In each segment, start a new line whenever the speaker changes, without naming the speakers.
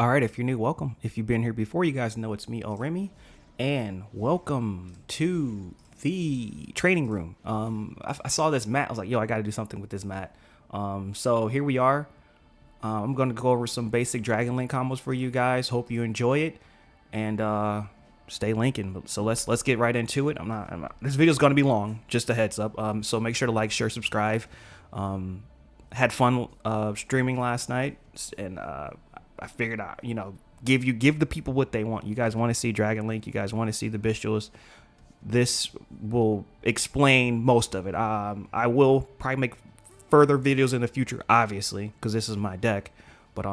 All right, if you're new, welcome. If you've been here before, you guys know it's me, OhRemy, and welcome to the training room. I saw this mat. I was like, yo, I got to do something with this mat. So here we are. I'm going to go over some basic Dragon Link combos for you guys. Hope you enjoy it, and stay linking. So let's get right into it. I'm not. This video is going to be long. Just a heads up. So make sure to like, share, subscribe. Had fun streaming last night, and I figured out, give the people what they want. You guys want to see Dragon Link. You guys want to see the Bystials. This will explain most of it. I will probably make further videos in the future, obviously, because this is my deck. But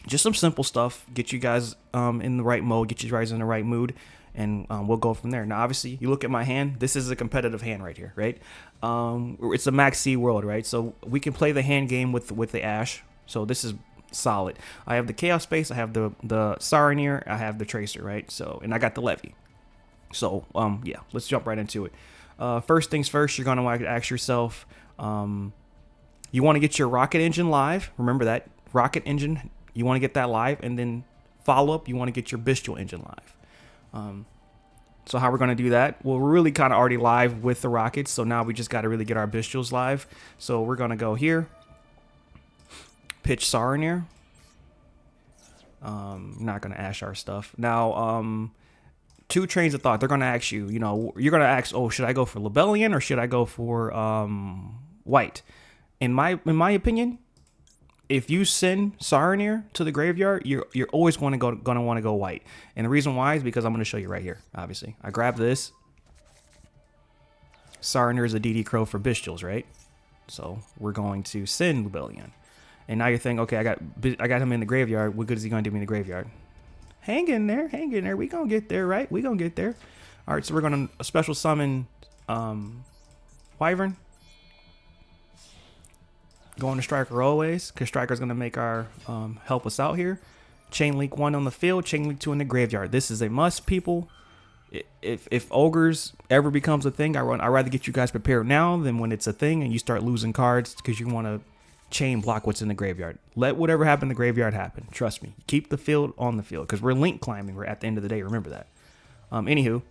just some simple stuff. Get you guys in the right mode. Get you guys in the right mood. And we'll go from there. Now, obviously, you look at my hand. This is a competitive hand right here, right? It's a Max C world, right? So we can play the hand game with the Ash. So this is solid. I have the Chaos Space. I have the Saronir. I have the Tracer, right? So, and I got the Levy. So, yeah, let's jump right into it. First things first, you're gonna want to ask yourself, you want to get your Rocket Engine live. Remember that Rocket Engine. You want to get that live, and then follow up. You want to get your Bystial Engine live. So how we're going to do that? Well, we're really kind of already live with the Rockets, so now we just got to really get our Bystials live. So we're going to go here, pitch Saronir. Not going to Ash our stuff. Now, two trains of thought. They're going to ask you, you're going to ask, oh, should I go for Lebellion or should I go for White? In my opinion, if you send Saronir to the graveyard, you're always gonna want to go White. And the reason why is because I'm going to show you right here. Obviously, I grab this. Saronir is a DD Crow for Bystials, right? So we're going to send Lebellion. And now you're thinking, okay, I got him in the graveyard. What good is he going to do me in the graveyard? Hang in there. We gonna get there, right? We gonna get there. All right, so we're gonna special summon Wyvern. Going to Striker always, because Striker's going to make our help us out here. Chain Link 1 on the field, Chain Link 2 in the graveyard. This is a must, people. If Ogres ever becomes a thing, I'd rather get you guys prepared now than when it's a thing and you start losing cards because you want to chain block what's in the graveyard. Let whatever happened in the graveyard happen. Trust me. Keep the field on the field because we're link climbing. We're at the end of the day. Remember that. Anywho,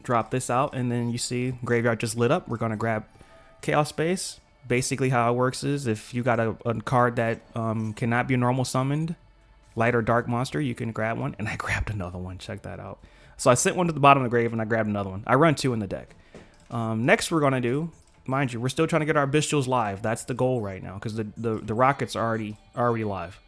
drop this out, and then you see graveyard just lit up. We're going to grab Chaos Space. Basically how it works is if you got a card that cannot be normal summoned, light or dark monster, you can grab one. And I grabbed another one. Check that out. So I sent one to the bottom of the grave and I grabbed another one. I run two in the deck. Next we're going to do, mind you, we're still trying to get our Bystials live. That's the goal right now because the Rockets are already live.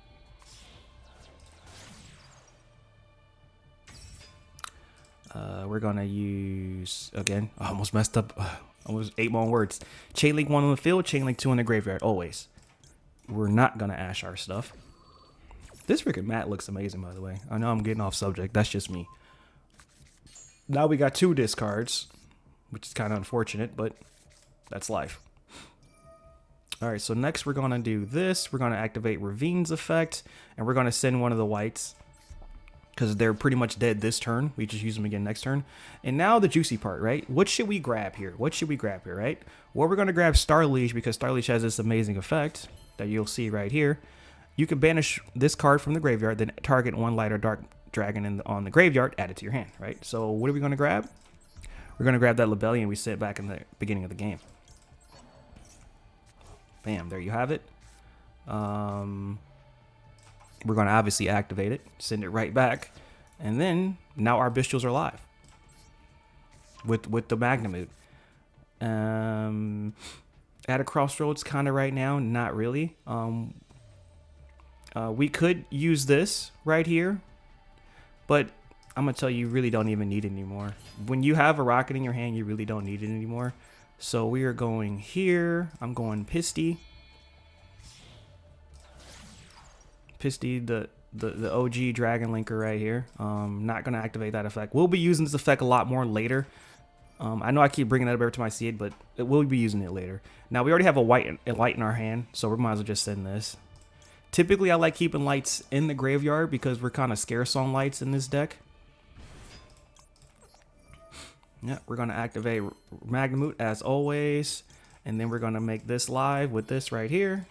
We're going to use, again, I almost messed up. Almost 8 more words. Chain Link 1 on the field, Chain Link 2 in the graveyard, always. We're not going to Ash our stuff. This freaking mat looks amazing, by the way. I know I'm getting off subject. That's just me. Now we got 2 discards, which is kind of unfortunate, but that's life. All right, so next we're going to do this. We're going to activate Ravine's effect, and we're going to send one of the whites because they're pretty much dead this turn. We just use them again next turn. And now the juicy part, right? What should we grab here? Right? Well, we're going to grab Starleash because Starleash has this amazing effect that you'll see right here. You can banish this card from the graveyard, then target one light or dark dragon on the graveyard, add it to your hand, right? So what are we going to grab? We're going to grab that Lebellion we sent back in the beginning of the game. Bam, there you have it. We're going to obviously activate it, send it right back, and then now our Bystials are live with the Magnamute. At a crossroads kind of right now, not really. We could use this right here, but I'm going to tell you, you really don't even need it anymore. When you have a Rocket in your hand, you really don't need it anymore. So we are going here. I'm going Pisty. Pisty, the OG Dragon Linker right here. Not going to activate that effect. We'll be using this effect a lot more later. I know I keep bringing that up every time I see it, but we'll be using it later. Now, we already have a light in our hand, so we might as well just send this. Typically, I like keeping lights in the graveyard because we're kind of scarce on lights in this deck. Yeah, we're going to activate Magnamute as always. And then we're going to make this live with this right here.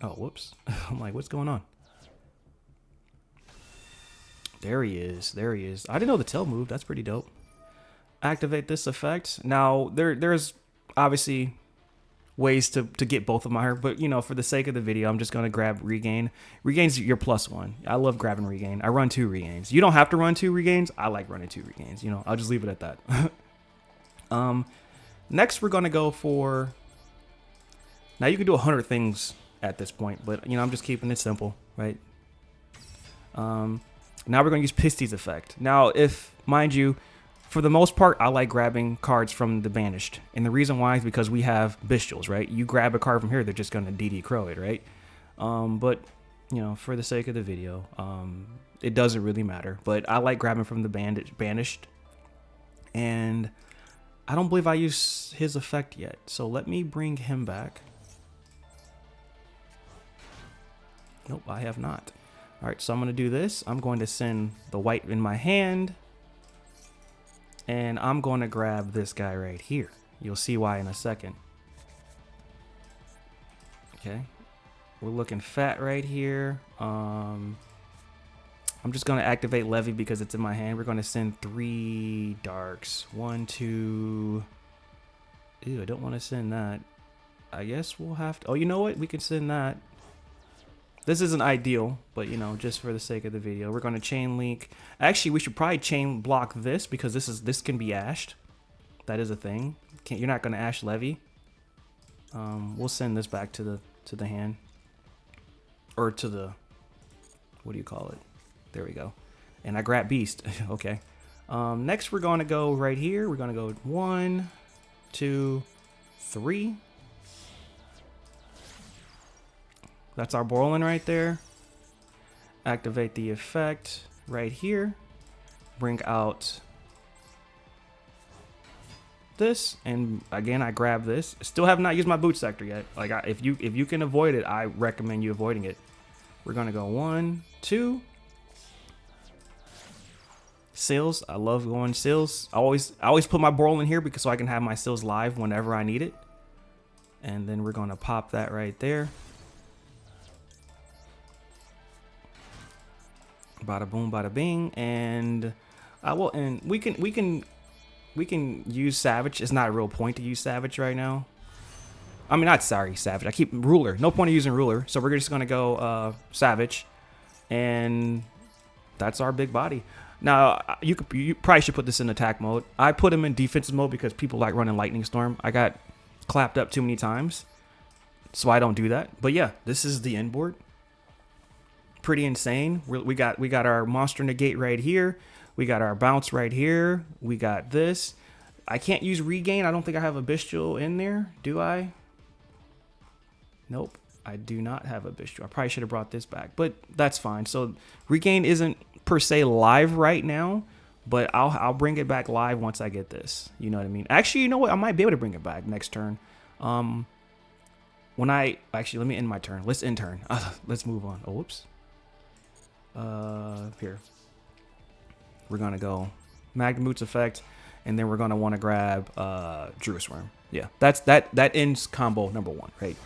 Oh, whoops. I'm like, what's going on? There he is. There he is. I didn't know the tail moved. That's pretty dope. Activate this effect. Now, there's obviously ways to get both of my, but you know, for the sake of the video, I'm just going to grab regain. Regain's your +1. I love grabbing regain. I run 2 regains. You don't have to run 2 regains. I like running 2 regains. You know, I'll just leave it at that. Next, we're going to go for, now you can do 100 things at this point, but you know, I'm just keeping it simple, right? Now we're going to use Bystial's effect. Now, if, mind you, for the most part, I like grabbing cards from the banished. And the reason why is because we have Bystials, right? You grab a card from here, they're just going to DD Crow it, right? But, you know, for the sake of the video, it doesn't really matter. But I like grabbing from the banished. And I don't believe I used his effect yet. So let me bring him back. Nope, I have not. All right, so I'm going to do this. I'm going to send the white in my hand. And I'm going to grab this guy right here. You'll see why in a second. Okay. We're looking fat right here. I'm just going to activate Levy because it's in my hand. We're going to send 3 darks. 1, 2. Ew, I don't want to send that. I guess we'll have to. Oh, you know what? We can send that. This isn't ideal, but you know, just for the sake of the video, we're going to chain link. Actually, we should probably chain block this because this can be ashed. That is a thing. You're not going to ash Levy. We'll send this back to the hand, or to the, what do you call it? There we go. And I grab Beast. Okay. Next, we're going to go right here. We're going to go 1, 2, 3. That's our Borland right there. Activate the effect right here. Bring out this, and again I grab this. Still have not used my boot sector yet. Like if you can avoid it, I recommend you avoiding it. We're gonna go 1, 2. Seals. I love going seals. I always put my Borland here because so I can have my seals live whenever I need it. And then we're gonna pop that right there. Bada boom, bada bing, and I will. And we can use Savage. It's not a real point to use Savage right now. I mean, not sorry, Savage. I keep Ruler. No point of using Ruler. So we're just gonna go Savage, and that's our big body. Now you probably should put this in attack mode. I put him in defensive mode because people like running Lightning Storm. I got clapped up too many times, so I don't do that. But yeah, this is the end board. Pretty insane. We got our monster negate right here. We got our bounce right here. We got this. I can't use regain. I don't think I have a Bystial in there. Do I? Nope. I do not have a Bystial. I probably should have brought this back, but that's fine. So regain isn't per se live right now, but I'll bring it back live once I get this. You know what I mean? Actually, you know what? I might be able to bring it back next turn. When I actually, let me end my turn. Let's end turn. Let's move on. Oh, whoops. Here we're gonna go Magnum Boots effect, and then we're gonna want to grab Druid Worm. Yeah, that ends combo number 1, right?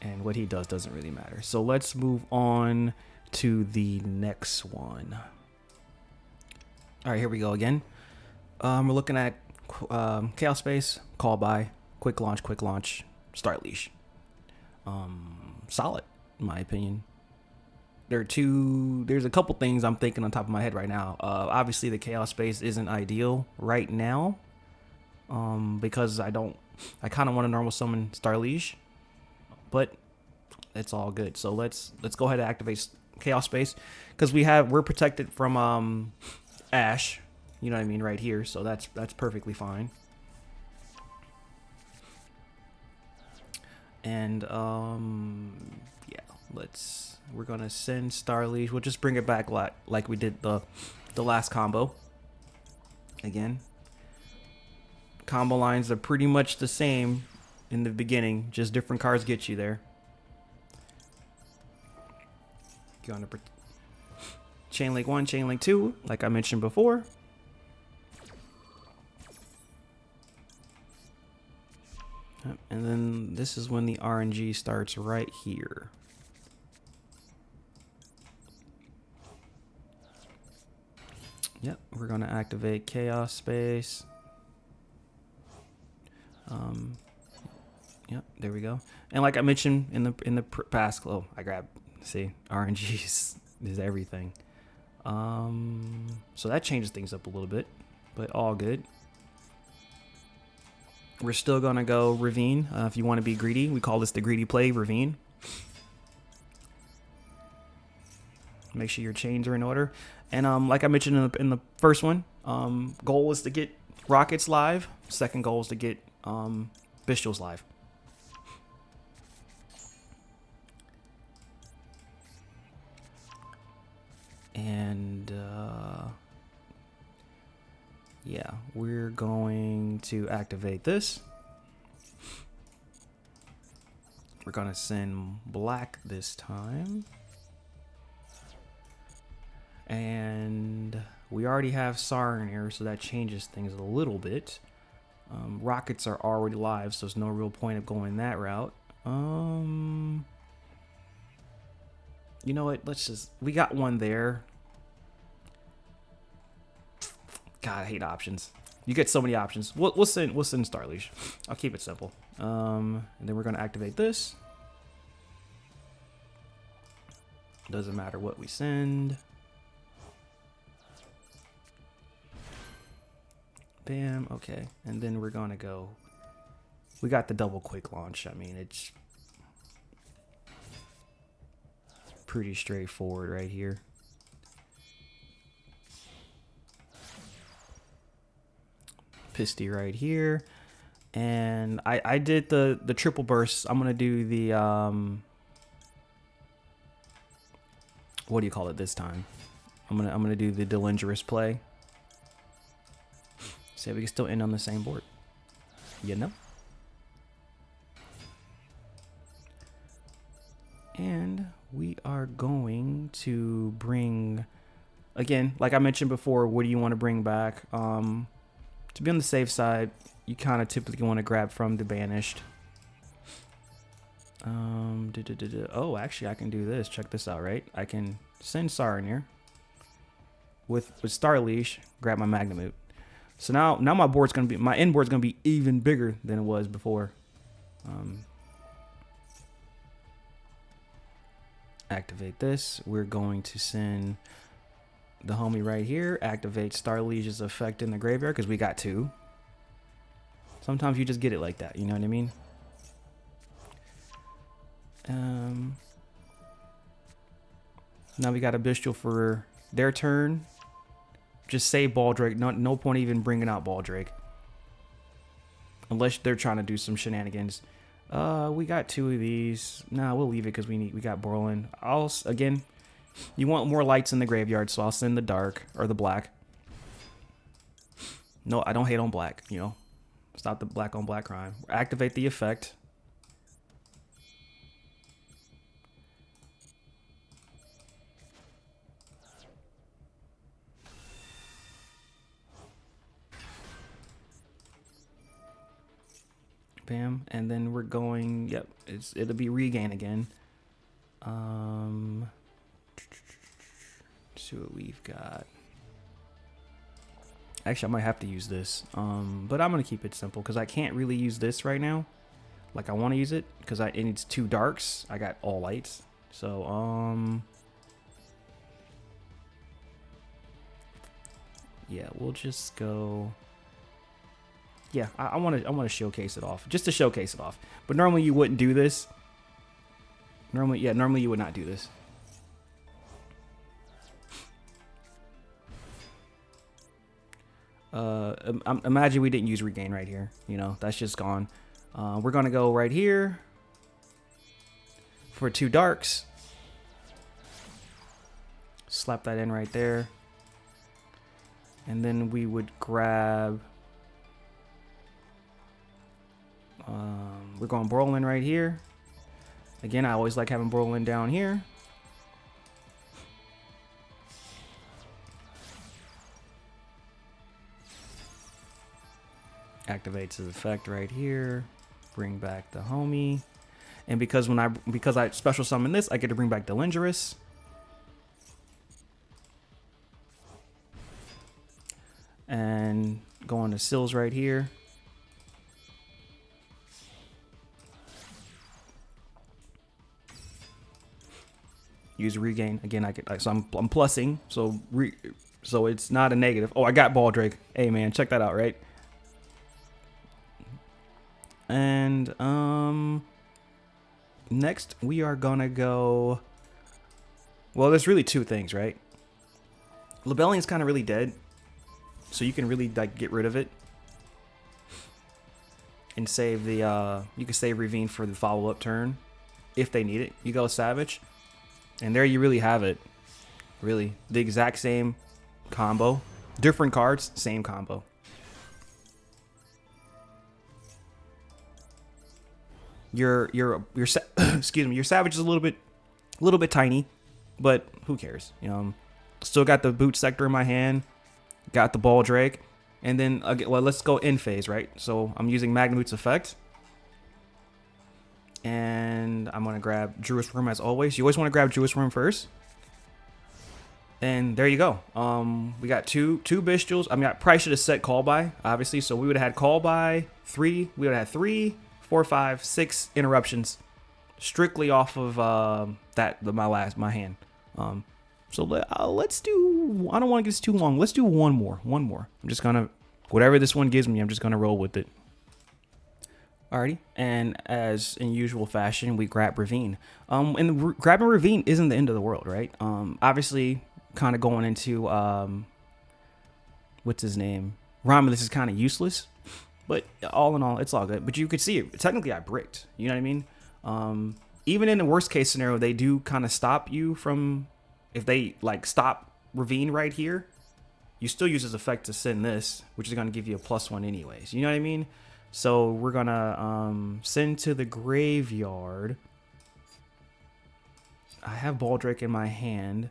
And what he does doesn't really matter. So let's move on to the next one. All right, here we go again. We're looking at Chaos Space, Call By, Quick Launch, Start Leash. Solid, in my opinion. There's a couple things I'm thinking on top of my head right now. Obviously the Chaos Space isn't ideal right now, because I kind of want to normal summon Starliege, but it's all good. So let's go ahead and activate Chaos Space because we're protected from Ash, you know what I mean, right here. So that's perfectly fine. And yeah, we're gonna send Starliege. We'll just bring it back like we did the last combo. Again, combo lines are pretty much the same in the beginning, just different cards get you there. Gonna Chain Link 1, Chain Link 2, like I mentioned before. Yep, and then this is when the RNG starts right here. Yep, we're going to activate Chaos Space. Yep, there we go. And like I mentioned in the past, oh, I grabbed, see, RNG is everything. So that changes things up a little bit, but all good. We're still gonna go Ravine. If you want to be greedy, we call this the greedy play, Ravine. Make sure your chains are in order. And like I mentioned in the first one, goal is to get Rockets live. Second goal is to get Bystials live. And yeah, we're going to activate this. We're gonna send black this time. And we already have Siren here, so that changes things a little bit. Rockets are already live, so there's no real point of going that route. You know what? Let's just, we got one there. God, I hate options. You get so many options. We'll send Starleash. I'll keep it simple. And then we're gonna activate this. Doesn't matter what we send. Bam, okay. And then we're gonna go. We got the double quick launch. I mean, it's pretty straightforward right here. Pisty right here. And I did the triple burst. I'm gonna do the what do you call it this time? I'm gonna do the Delingerous play. See if we can still end on the same board. You know? And we are going to bring, again, like I mentioned before, what do you want to bring back? To be on the safe side, you kind of typically want to grab from the Banished. Oh, actually, I can do this. Check this out, right? I can send Siren here. With Starleash, grab my Magnamute. So now my board's gonna be, my end board's gonna be even bigger than it was before. Activate this. We're going to send the homie right here. Activate Starleash's effect in the graveyard because we got two. Sometimes you just get it like that. You know what I mean? Now we got a Bystial for their turn. Just save Baldrake. No point even bringing out Baldrake. Unless they're trying to do some shenanigans. We got two of these. Nah, we'll leave it because we got Borland. Again, you want more lights in the graveyard, so I'll send the dark or the black. No, I don't hate on black, you know. Stop the black on black crime. Activate the effect. Bam, and then we're going, yep, it'll be regain again. Let's see what we've got. Actually, I might have to use this, but I'm gonna keep it simple because I can't really use this right now like I want to use it because it needs two darks. I got all lights, so yeah, we'll just go. Yeah, I want to showcase it off, just to showcase it off. But normally you wouldn't do this. Normally you would not do this. Imagine we didn't use regain right here. You know, that's just gone. We're gonna go right here for two darks. Slap that in right there, and then we would grab. We're going Borland right here. Again, I always like having Borland down here. Activates his effect right here. Bring back the homie. And because I special summon this, I get to bring back Delindrous. And go on to Sills right here. Use regain again. I get so I'm plussing, so it's not a negative. Oh, I got Ball Drake. Hey man, check that out, right? And next we are gonna go. Well, there's really two things, right? Lebellion's kind of really dead, so you can really like get rid of it and save the. You can save Ravine for the follow-up turn if they need it. You go Savage. And there you really have it. Really. The exact same combo. Different cards, same combo. Your excuse me, your Savage is a little bit tiny, but who cares? You know, still got the Boot Sector in my hand, got the Ball Drake, and then well, let's go in phase, right? So I'm using Magnamoot's effect. And I'm gonna grab Druid's Worm as always. You always want to grab Druid's Worm first. And there you go. We got two Bystials. I mean, I probably should have set Call By, obviously. So we would have had Call By 3. We would have had 3, 4, 5, 6 interruptions, strictly off of my hand. So let's do. I don't want to get this too long. Let's do one more. I'm just gonna whatever this one gives me. I'm just gonna roll with it. Alrighty, and as in usual fashion, we grab Ravine. And grabbing Ravine isn't the end of the world, right? Obviously, kind of going into what's his name? Romulus is kind of useless, but all in all, it's all good. But you could see it. Technically, I bricked. You know what I mean? Even in the worst case scenario, they do kind of stop you from if they like stop Ravine right here. You still use his effect to send this, which is going to give you a +1 anyways. You know what I mean? So we're gonna send to the graveyard. I have Ball Drake in my hand.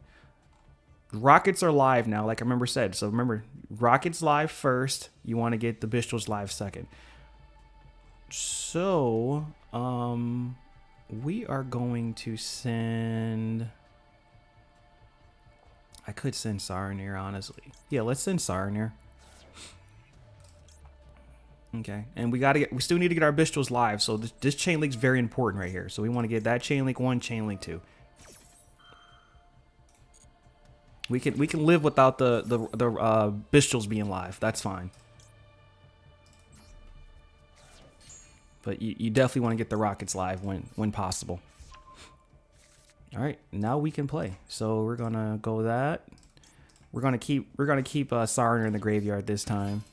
Rockets are live now, like I remember said. So remember, Rockets live first. You want to get the Bystials live second. So we are going to send. I could send Saronir, honestly. Yeah, let's send Saronir. Okay, and we still need to get our Bystials live, so this chain link's very important right here. So we want to get that chain link 1, chain link 2. We can live without the Bystials being live. That's fine. But you definitely want to get the Rockets live when possible. All right, now we can play. So we're gonna go that. We're gonna keep Saronir in the graveyard this time.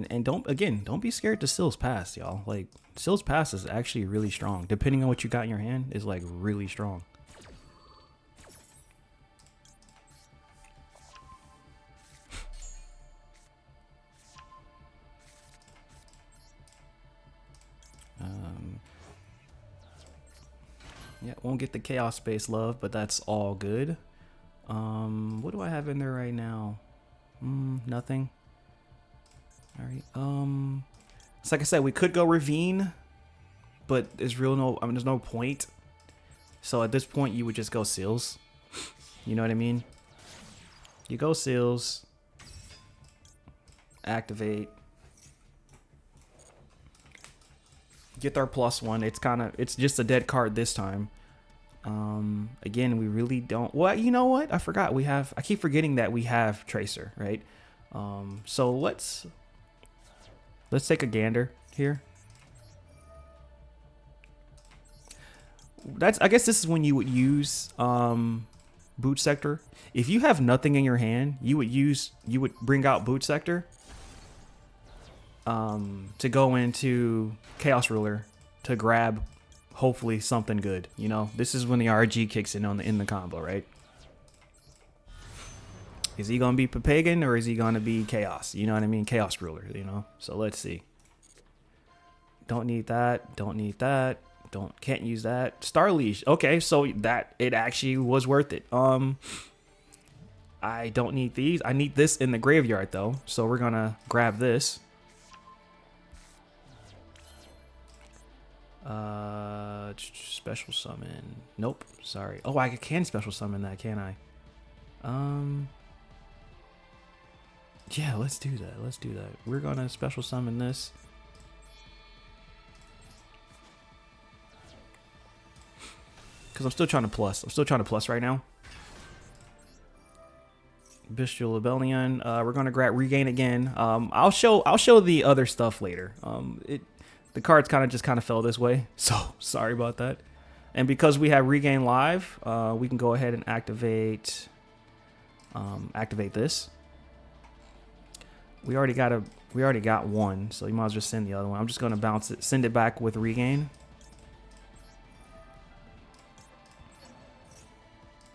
And don't be scared to Sills Pass, y'all. Like, Sills Pass is actually really strong. Depending on what you got in your hand, is like really strong. Yeah, won't get the Chaos Space love, but that's all good. What do I have in there right now? Nothing. All right. So like I said, we could go Ravine, but there's there's no point. So at this point, you would just go Sills. You know what I mean? You go Sills, activate, get our +1. It's just a dead card this time. Again, we really don't. Well, you know what? I forgot I keep forgetting that we have Tracer, right? So let's take a gander here. I guess this is when you would use Boot Sector. If you have nothing in your hand, you would bring out Boot Sector to go into Chaos Ruler to grab hopefully something good. You know, this is when the RG kicks in in the combo, right? Is he gonna be Papagan or is he gonna be Chaos? You know what I mean? Chaos Ruler, you know? So let's see. Don't need that. Don't need that. Can't use that. Star Leash. Okay, so it actually was worth it. I don't need these. I need this in the graveyard though. So we're gonna grab this. Special summon. Nope. Sorry. Oh, I can special summon that, can I? Yeah, let's do that. Let's do that. We're gonna special summon this. Because I'm still trying to plus. I'm still trying to plus right now. Bystial Rebellion. We're gonna grab regain again. I'll show the other stuff later. The cards kind of fell this way, so sorry about that. And because we have regain live, we can go ahead and activate this. We already got one, so you might as well just send the other one. I'm just gonna bounce it, send it back with regain.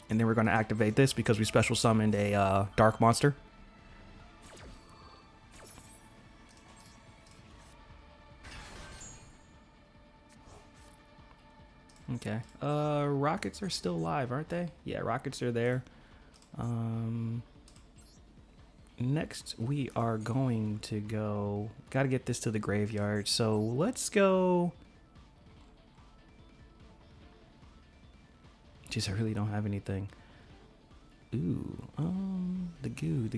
And then we're going to activate this because we special summoned a dark monster. Okay. Rockets are still live, aren't they? Yeah, rockets are there. Next, we are going to go... Got to get this to the graveyard. So let's go... Jeez, I really don't have anything. Ooh, the goo.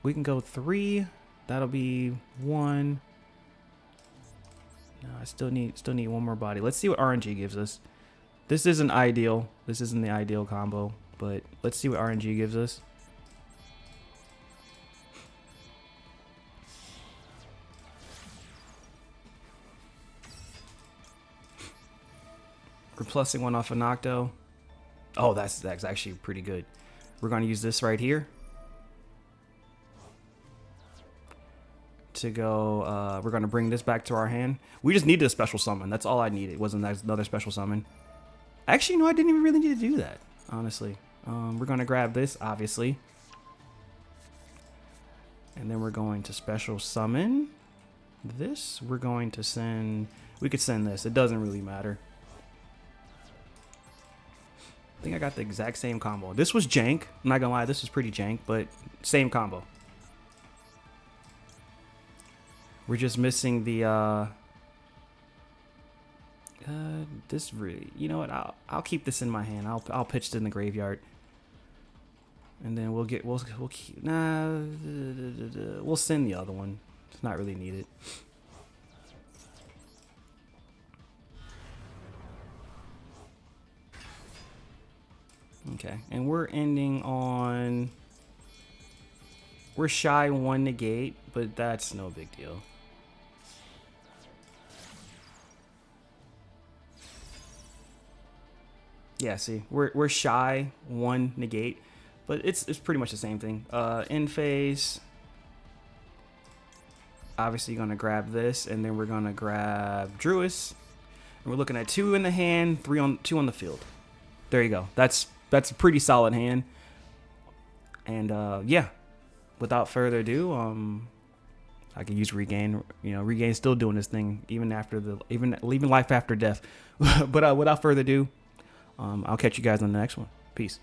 We can go 3. That'll be 1. No, I still need one more body. Let's see what RNG gives us. This isn't ideal. This isn't the ideal combo, but let's see what RNG gives us. We're plussing one off a Nocto. Oh, that's actually pretty good. We're going to use this right here to go. We're going to bring this back to our hand. We just needed a special summon. That's all I needed. It wasn't another special summon. Actually, no, I didn't even really need to do that, honestly. We're going to grab this, obviously. And then we're going to special summon this. We're going to send... We could send this. It doesn't really matter. I think I got the exact same combo. This was jank. I'm not gonna lie, this was pretty jank, but same combo. We're just missing the this really, you know what? I'll keep this in my hand. I'll pitch it in the graveyard, and then we'll keep. Nah, we'll send the other one. It's not really needed. Okay, and we're ending on... We're shy 1 negate, but that's no big deal. Yeah, see, we're shy 1 negate, but it's pretty much the same thing. In phase, obviously gonna grab this, and then we're gonna grab Druis, and we're looking at 2 in the hand, 2 on the field. There you go. That's a pretty solid hand. And yeah, without further ado, I can use regain. You know, regain's still doing this thing even after even leaving life after death. But without further ado, I'll catch you guys on the next one. Peace.